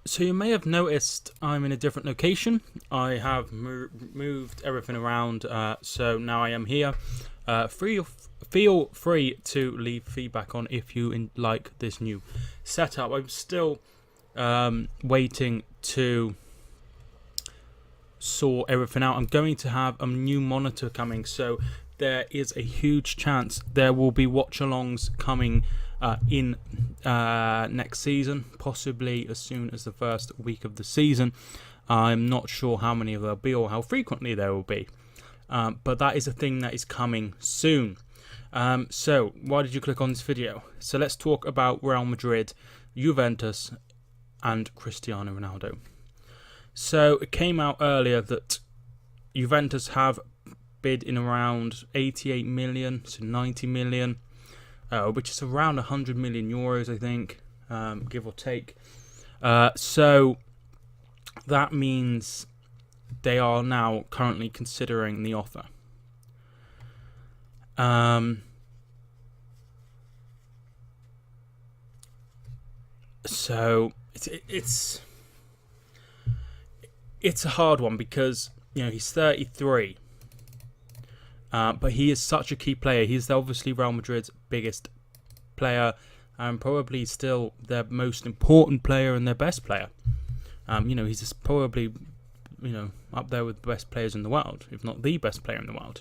So you may have noticed I'm in a different location. I have moved everything around, so now I am here. Feel free to leave feedback on if you like this new setup. I'm still waiting to sort everything out. I'm going to have a new monitor coming, so there is a huge chance there will be watch-alongs coming in next season, possibly as soon as the first week of the season. I'm not sure how many there'll be or how frequently there will be, but that is a thing that is coming soon. So why did you click on this video? So let's talk about Real Madrid, Juventus and Cristiano Ronaldo. So it came out earlier that Juventus have bid in around 88 million to 90 million, which is around 100 million euros, I think, give or take. So that means they are now currently considering the offer. So it's a hard one because, you know, he's 33. But he is such a key player. He's obviously Real Madrid's biggest player and probably still their most important player and their best player. You know, he's just probably, you know, up there with the best players in the world, if not the best player in the world.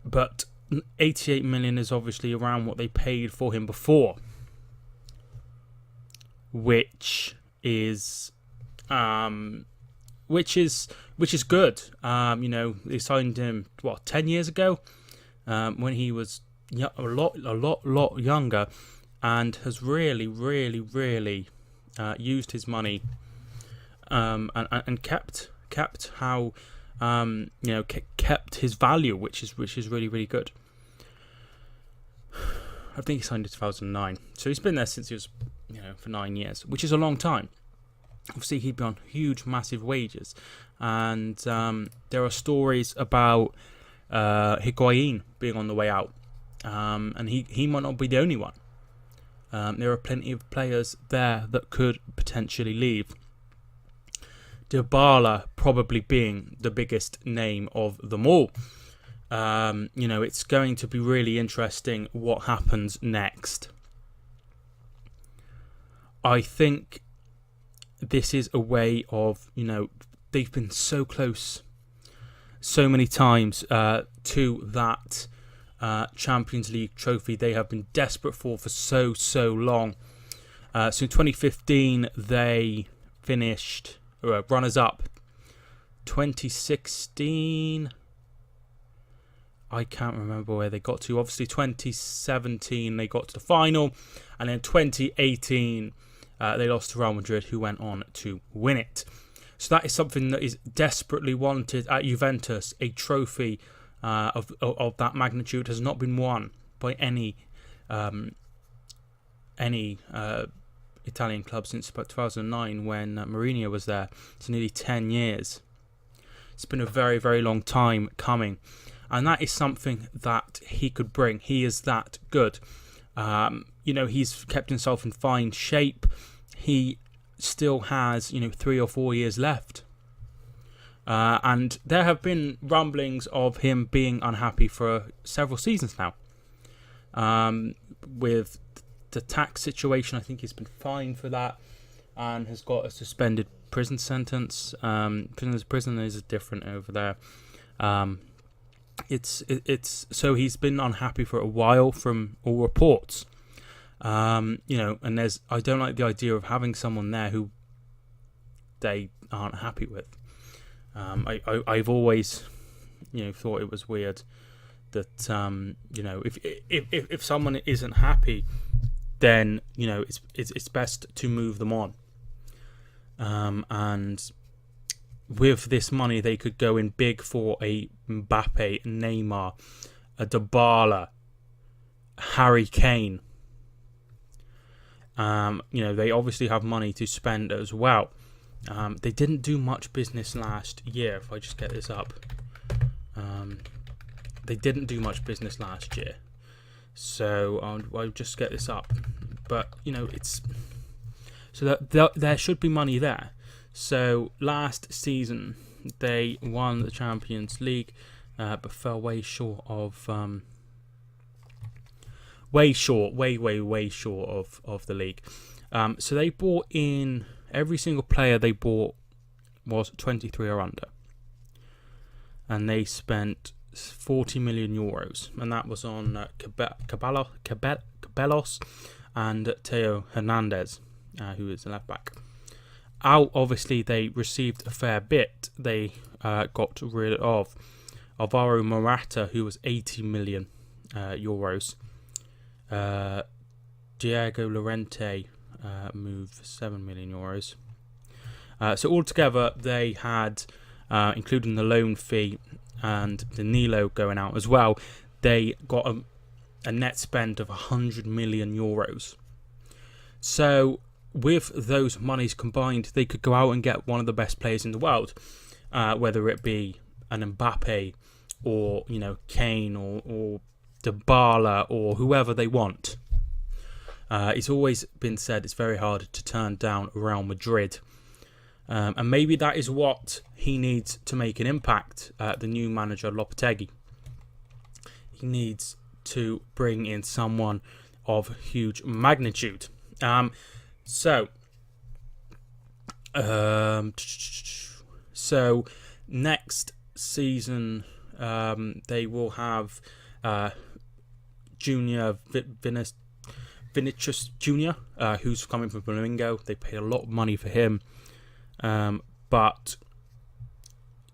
But 88 million is obviously around what they paid for him before, which is good. You know, they signed him 10 years ago, when he was a lot younger, and has really used his money and kept how you know, kept his value, which is really good. I think he signed in 2009, so he's been there since he was, you know, for 9 years, which is a long time. Obviously, he'd be on huge, massive wages, and there are stories about Higuain being on the way out, and he might not be the only one. There are plenty of players there that could potentially leave. Dybala probably being the biggest name of them all. You know, it's going to be really interesting what happens next. I think this is a way of, you know, they've been so close so many times to that Champions League trophy they have been desperate for so long. So in 2015 they finished runners-up. 2016, I can't remember where they got to. Obviously 2017 they got to the final, and then 2018 they lost to Real Madrid, who went on to win it. So that is something that is desperately wanted at Juventus. A trophy of that magnitude has not been won by any Italian club since about 2009, when Mourinho was there. It's nearly 10 years. It's been a very long time coming, and that is something that he could bring. He is that good. You know, he's kept himself in fine shape. He still has, you know, 3 or 4 years left. And there have been rumblings of him being unhappy for several seasons now. With the tax situation, I think he's been fined for that and has got a suspended prison sentence. Prison is different over there. It's so he's been unhappy for a while from all reports. You know, and I don't like the idea of having someone there who they aren't happy with. I've always, you know, thought it was weird that you know, if someone isn't happy, then, you know, it's best to move them on. And with this money, they could go in big for a Mbappe, Neymar, a Dybala, Harry Kane. You know, they obviously have money to spend as well. They didn't do much business last year. If I just get this up, they didn't do much business last year. So I'll just get this up. But, you know, it's... So that there should be money there. So last season, they won the Champions League, but fell way short of... way short of the league. So they bought in... Every single player they bought was 23 or under. And they spent 40 million euros. And that was on Cabellos and Theo Hernandez, who is the left back. Out, obviously, they received a fair bit. They got rid of Alvaro Morata, who was 80 million euros. Diego Llorente moved for 7 million euros. So altogether, they had, including the loan fee and the Nilo going out as well, they got a net spend of 100 million euros. So with those monies combined, they could go out and get one of the best players in the world, whether it be an Mbappe or, you know, Kane or Dybala or whoever they want. It's always been said it's very hard to turn down Real Madrid. And maybe that is what he needs to make an impact, the new manager Lopetegui. He needs to bring in someone of huge magnitude. So next season they will have Junior Vinicius Junior, who's coming from Flamengo. They paid a lot of money for him, but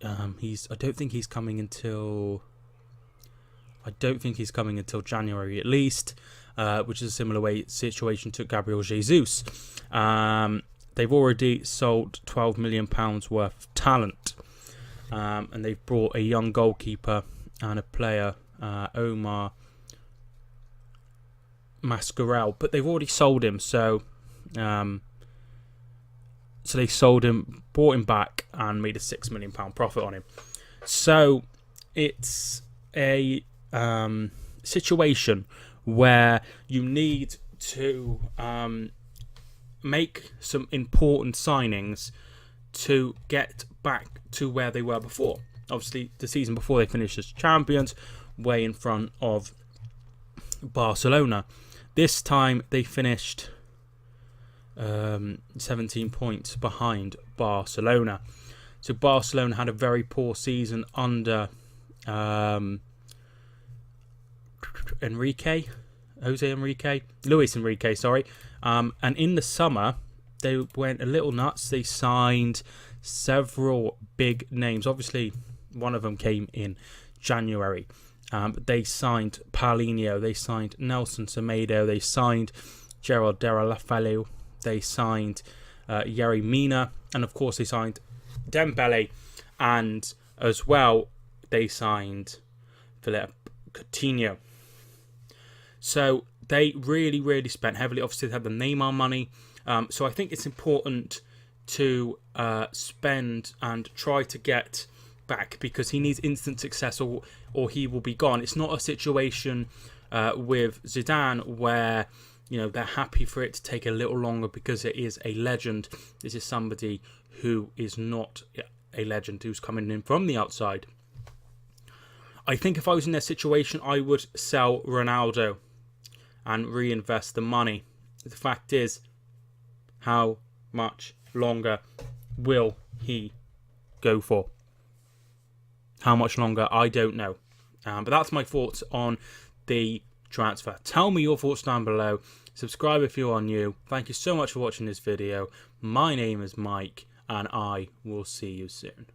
I don't think he's coming until January at least, which is a similar situation to Gabriel Jesus. They've already sold £12 million worth of talent, and they've brought a young goalkeeper and a player, Omar Mascarell, but they've already sold him. So they sold him, bought him back, and made a £6 million profit on him. So it's a situation where you need to make some important signings to get back to where they were before. Obviously, the season before they finished as champions, way in front of Barcelona. This time they finished 17 points behind Barcelona. So Barcelona had a very poor season under Luis Enrique, sorry. And in the summer, they went a little nuts. They signed several big names. Obviously, one of them came in January. But they signed Paulinho, they signed Nelson Semedo, they signed Gerald Derralafalu, they signed Yerry Mina, and of course they signed Dembele, and as well they signed Philippe Coutinho. So they really spent heavily. Obviously they had the Neymar money, so I think it's important to spend and try to get back, because he needs instant success or he will be gone. It's not a situation with Zidane where, you know, they're happy for it to take a little longer because it is a legend. This is somebody who is not a legend, who's coming in from the outside. I think if I was in their situation, I would sell Ronaldo and reinvest the money. The fact is, how much longer will he go for? How much longer, I don't know. But that's my thoughts on the transfer. Tell me your thoughts down below. Subscribe if you are new. Thank you so much for watching this video. My name is Mike, and I will see you soon.